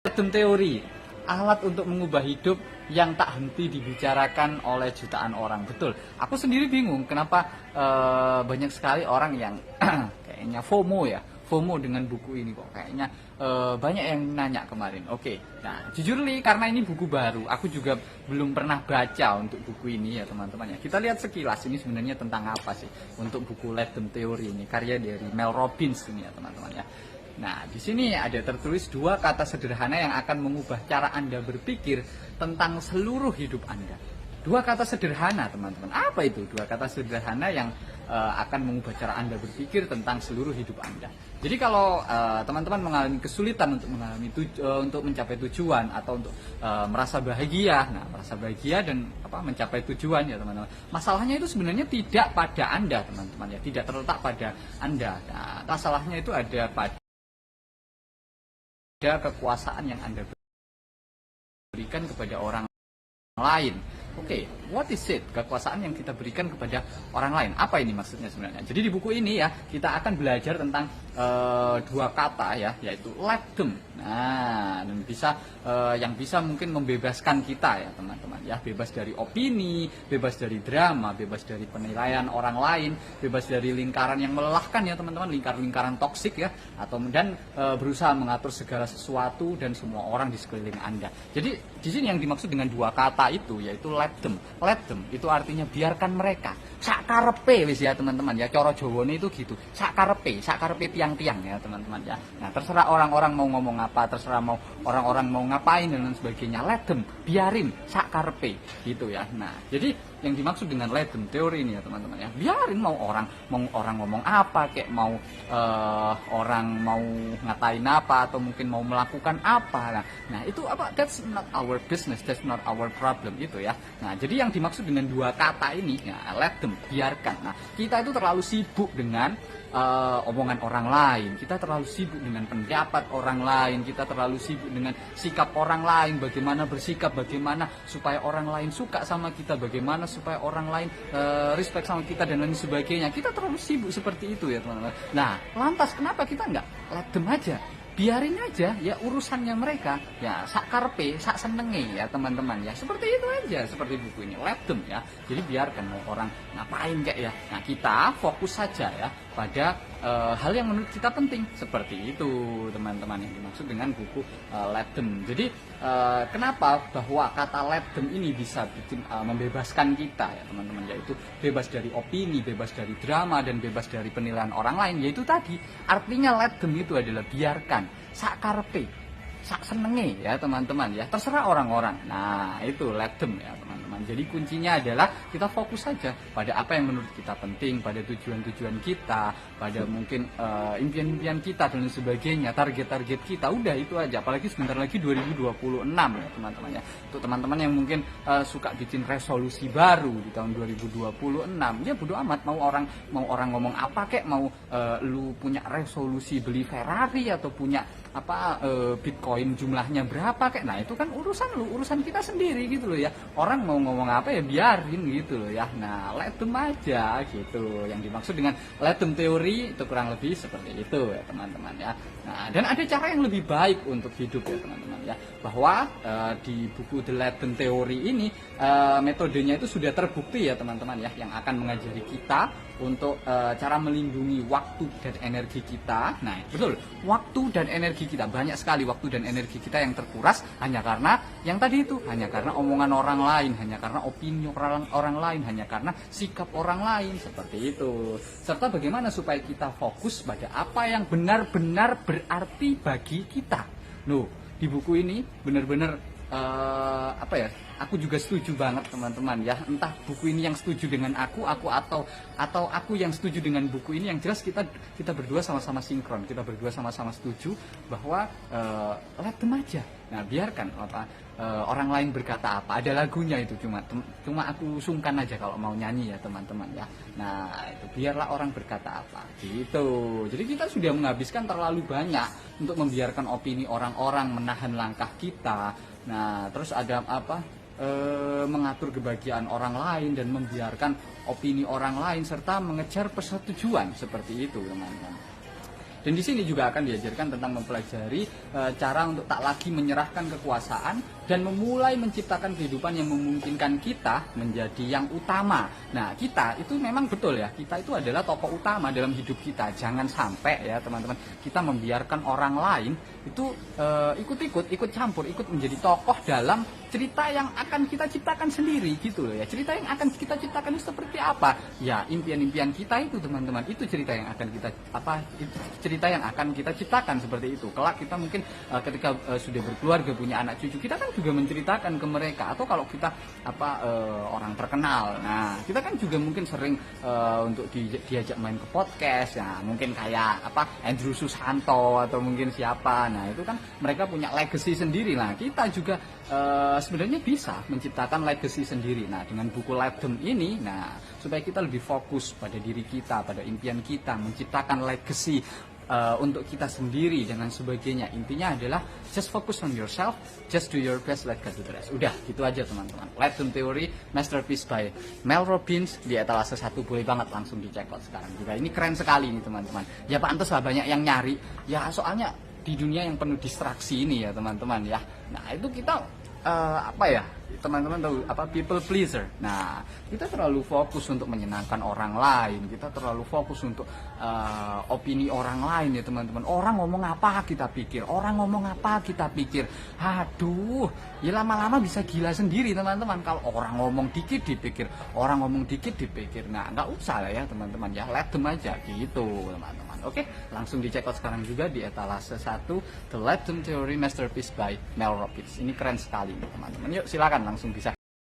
Wisdom teori, alat untuk mengubah hidup yang tak henti dibicarakan oleh jutaan orang. Betul, aku sendiri bingung kenapa banyak sekali orang yang kayaknya FOMO ya, FOMO dengan buku ini kok. Kayaknya banyak yang nanya kemarin. Oke, nah jujur nih karena ini buku baru, aku juga belum pernah baca untuk buku ini ya teman-teman ya. Kita lihat sekilas ini sebenarnya tentang apa sih untuk buku Wisdom Theory ini, karya dari Mel Robbins ini ya teman-teman ya. Nah, di sini ada tertulis 2 kata sederhana yang akan mengubah cara Anda berpikir tentang seluruh hidup Anda. 2 kata sederhana, teman-teman. Apa itu 2 kata sederhana yang akan mengubah cara Anda berpikir tentang seluruh hidup Anda? Jadi kalau teman-teman mengalami kesulitan untuk mencapai tujuan atau untuk merasa bahagia, nah merasa bahagia dan mencapai tujuan ya teman-teman. Masalahnya itu sebenarnya tidak pada Anda, teman-teman ya, tidak terletak pada Anda. Nah, masalahnya itu ada pada kekuasaan yang Anda berikan kepada orang lain. Oke, what is it? Kekuasaan yang kita berikan kepada orang lain. Apa ini maksudnya sebenarnya? Jadi di buku ini ya, kita akan belajar tentang 2 kata ya, yaitu let them. Nah, dan yang bisa mungkin membebaskan kita ya teman-teman ya, bebas dari opini, bebas dari drama, bebas dari penilaian orang lain, bebas dari lingkaran yang melelahkan ya teman-teman, lingkaran toksik ya, dan berusaha mengatur segala sesuatu dan semua orang di sekeliling Anda. Jadi di sini yang dimaksud dengan 2 kata itu yaitu let them. Let them itu artinya biarkan mereka. Sak karepe wis ya teman-teman ya, cara Jawane itu gitu. Sak karepe tiang-tiang ya teman-teman ya. Nah, terserah orang-orang mau ngomong apa, terserah mau orang-orang mau ngapain dan lain sebagainya. Let them, biarin sak karepe gitu ya. Nah, jadi yang dimaksud dengan let them teori ini ya teman-teman ya, biarin mau orang ngomong apa, kayak mau orang mau ngatain apa atau mungkin mau melakukan apa. Nah itu apa, that's not our business, that's not our problem itu ya. Nah, jadi yang dimaksud dengan 2 kata ini ya, let them, biarkan. Nah, kita itu terlalu sibuk dengan omongan orang lain, kita terlalu sibuk dengan pendapat orang lain, kita terlalu sibuk dengan sikap orang lain, bagaimana bersikap, bagaimana supaya orang lain suka sama kita, bagaimana supaya orang lain respect sama kita dan lain sebagainya. Kita terlalu sibuk seperti itu ya teman-teman. Nah, lantas kenapa kita nggak let them aja? Biarin aja ya urusannya mereka ya, sak karpe sak senenge ya teman-teman ya, seperti itu aja, seperti buku ini, let them ya. Jadi biarkan mau orang ngapain kayak ya, nah kita fokus saja ya pada hal yang menurut kita penting, seperti itu teman-teman yang dimaksud dengan buku let them. Jadi kenapa bahwa kata let them ini bisa bikin membebaskan kita ya teman-teman, yaitu bebas dari opini, bebas dari drama, dan bebas dari penilaian orang lain, yaitu tadi artinya let them itu adalah biarkan sak karpe sak senenge ya teman-teman ya, terserah orang-orang. Nah itu let them ya teman-teman. Jadi kuncinya adalah kita fokus saja pada apa yang menurut kita penting, pada tujuan-tujuan kita, pada mungkin impian-impian kita dan sebagainya, target-target kita. Udah itu aja, apalagi sebentar lagi 2026 ya teman-teman ya. Untuk teman-teman yang mungkin suka bikin resolusi baru di tahun 2026 ya, bodo amat mau orang ngomong apa kek, mau lu punya resolusi beli Ferrari atau punya Bitcoin jumlahnya berapa kayak, nah itu kan urusan lu, urusan kita sendiri gitu loh ya. Orang mau ngomong apa ya biarin gitu loh ya. Nah let them aja gitu, yang dimaksud dengan let them teori itu kurang lebih seperti itu ya teman-teman ya. Nah, dan ada cara yang lebih baik untuk hidup ya teman-teman ya, bahwa di buku The Let Them Theory ini metodenya itu sudah terbukti ya teman-teman ya, yang akan mengajari kita untuk cara melindungi waktu dan energi kita. Nah betul, waktu dan energi kita, banyak sekali waktu dan energi kita yang terkuras hanya karena yang tadi itu, hanya karena omongan orang lain, hanya karena opini orang lain, hanya karena sikap orang lain, seperti itu. Serta bagaimana supaya kita fokus pada apa yang benar-benar berarti bagi kita. Loh, di buku ini benar-benar aku juga setuju banget teman-teman ya. Entah buku ini yang setuju dengan aku atau aku yang setuju dengan buku ini, yang jelas kita berdua sama-sama sinkron, kita berdua sama-sama setuju bahwa let them aja. Nah, biarkan orang lain berkata apa. Ada lagunya itu, cuma aku sungkan aja kalau mau nyanyi ya teman-teman ya. Nah, itu biarlah orang berkata apa gitu. Jadi kita sudah menghabiskan terlalu banyak untuk membiarkan opini orang-orang menahan langkah kita. Nah, terus ada mengatur kebahagiaan orang lain dan membiarkan opini orang lain serta mengejar persetujuan, seperti itu teman-teman. Dan di sini juga akan diajarkan tentang mempelajari cara untuk tak lagi menyerahkan kekuasaan dan memulai menciptakan kehidupan yang memungkinkan kita menjadi yang utama. Nah, kita itu memang betul ya, kita itu adalah tokoh utama dalam hidup kita. Jangan sampai ya teman-teman, kita membiarkan orang lain itu ikut campur, ikut menjadi tokoh dalam cerita yang akan kita ciptakan sendiri gitu loh ya. Cerita yang akan kita ciptakan itu seperti apa? Ya, impian-impian kita itu teman-teman, itu cerita yang akan kita itu cerita yang akan kita ciptakan seperti itu. Kelak kita mungkin ketika sudah berkeluarga, punya anak cucu, kita kan juga menceritakan ke mereka. Atau kalau kita orang terkenal, nah kita kan juga mungkin sering untuk diajak main ke podcast ya, mungkin kayak Andrew Susanto atau mungkin siapa. Nah itu kan mereka punya legacy sendiri. Nah kita juga sebenarnya bisa menciptakan legacy sendiri. Nah dengan buku Let Them ini, nah supaya kita lebih fokus pada diri kita, pada impian kita, menciptakan legacy untuk kita sendiri dan lain sebagainya. Intinya adalah just focus on yourself, just do your best, let God do the rest. Udah, gitu aja teman-teman. Let Them Theory, Masterpiece by Mel Robbins di etalase 1, boleh banget langsung dicek out sekarang juga. Ini keren sekali nih teman-teman. Ya pantas lah banyak yang nyari. Ya soalnya di dunia yang penuh distraksi ini ya teman-teman ya. Nah itu kita teman-teman tahu people pleaser. Nah kita terlalu fokus untuk menyenangkan orang lain, kita terlalu fokus untuk opini orang lain ya teman-teman. Orang ngomong apa kita pikir, orang ngomong apa kita pikir. Aduh, ya lama-lama bisa gila sendiri teman-teman. Kalau orang ngomong dikit dipikir, orang ngomong dikit dipikir. Nah nggak usah lah ya teman-teman ya, let them aja gitu teman-teman. Oke, langsung dicek out sekarang juga di etalase 1, The Let Them Theory, Masterpiece by Mel Robbins. Ini keren sekali teman-teman. Yuk silakan langsung bisa